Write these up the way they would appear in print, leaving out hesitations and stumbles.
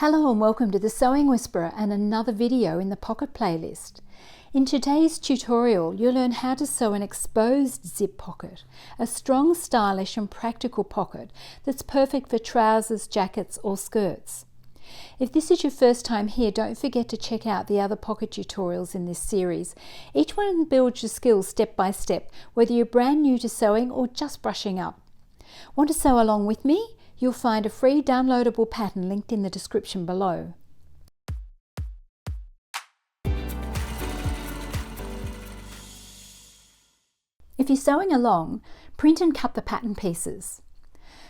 Hello and welcome to the Sewing Whisperer and another video in the pocket playlist. In today's tutorial, you'll learn how to sew an exposed zip pocket, a strong, stylish and practical pocket that's perfect for trousers, jackets or skirts. If this is your first time here, don't forget to check out the other pocket tutorials in this series. Each one builds your skills step by step, whether you're brand new to sewing or just brushing up. Want to sew along with me? You'll find a free downloadable pattern linked in the description below. If you're sewing along, print and cut the pattern pieces.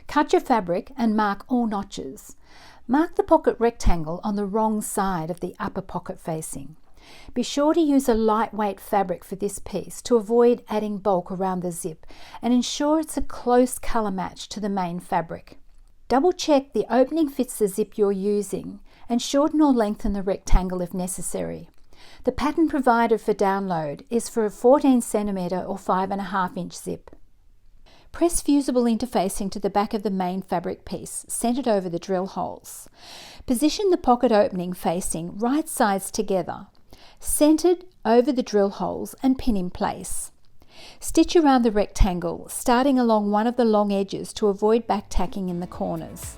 Cut your fabric and mark all notches. Mark the pocket rectangle on the wrong side of the upper pocket facing. Be sure to use a lightweight fabric for this piece to avoid adding bulk around the zip and ensure it's a close colour match to the main fabric. Double check the opening fits the zip you're using and shorten or lengthen the rectangle if necessary. The pattern provided for download is for a 14 cm or 5.5 inch zip. Press fusible interfacing to the back of the main fabric piece, centered over the drill holes. Position the pocket opening facing right sides together, centered over the drill holes and pin in place. Stitch around the rectangle, starting along one of the long edges to avoid back tacking in the corners.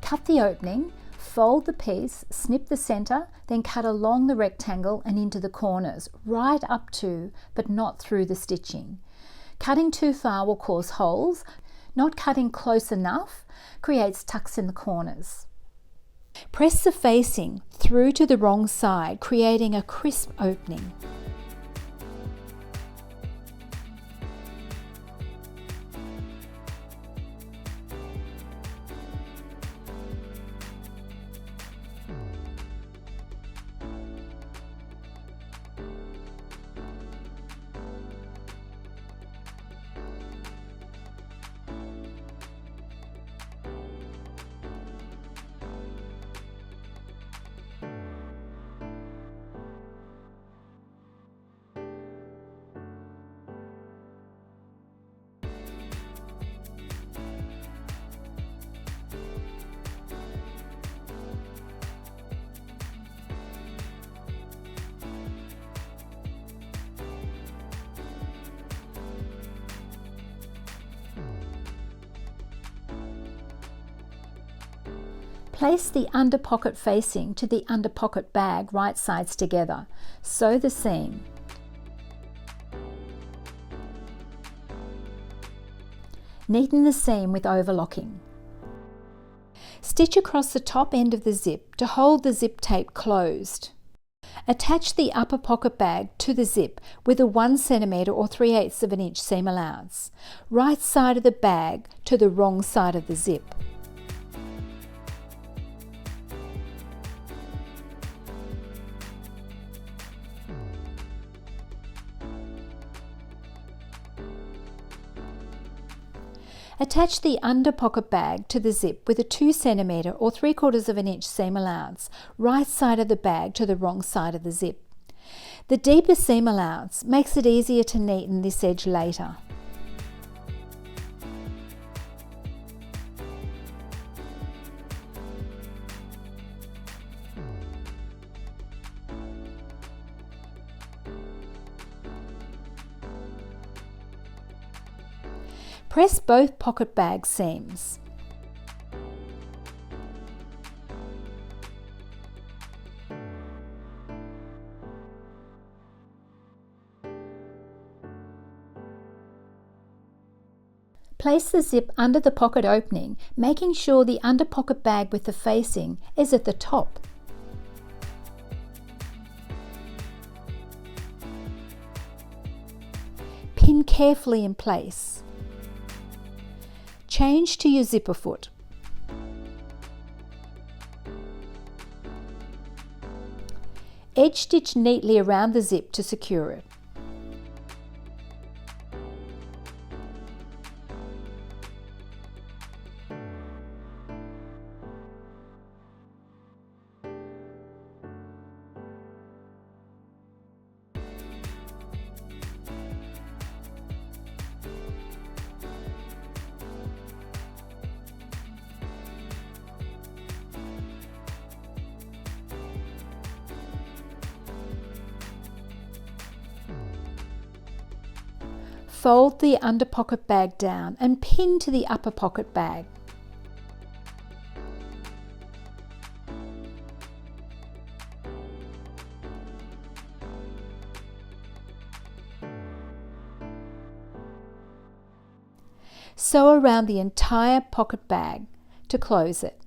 Cut the opening, fold the piece, snip the center, then cut along the rectangle and into the corners, right up to but not through the stitching. Cutting too far will cause holes. Not cutting close enough creates tucks in the corners. Press the facing through to the wrong side, creating a crisp opening. Place the under pocket facing to the under pocket bag right sides together. Sew the seam. Neaten the seam with overlocking. Stitch across the top end of the zip to hold the zip tape closed. Attach the upper pocket bag to the zip with a 1 cm or 3/8 inch seam allowance. Right side of the bag to the wrong side of the zip. Attach the under pocket bag to the zip with a 2 cm or 3/4 inch seam allowance, right side of the bag to the wrong side of the zip. The deeper seam allowance makes it easier to neaten this edge later. Press both pocket bag seams. Place the zip under the pocket opening, making sure the under pocket bag with the facing is at the top. Pin carefully in place. Change to your zipper foot. Edge stitch neatly around the zip to secure it. Fold the under pocket bag down and pin to the upper pocket bag. Sew around the entire pocket bag to close it.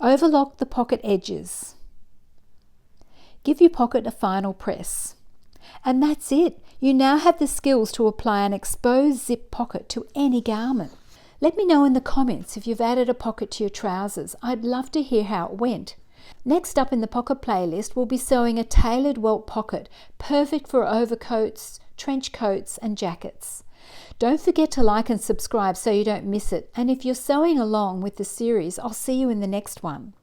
Overlock the pocket edges. Give your pocket a final press. And that's it. You now have the skills to apply an exposed zip pocket to any garment. Let me know in the comments if you've added a pocket to your trousers. I'd love to hear how it went. Next up in the pocket playlist, we'll be sewing a tailored welt pocket, perfect for overcoats, trench coats and jackets. Don't forget to like and subscribe so you don't miss it. And if you're sewing along with the series, I'll see you in the next one.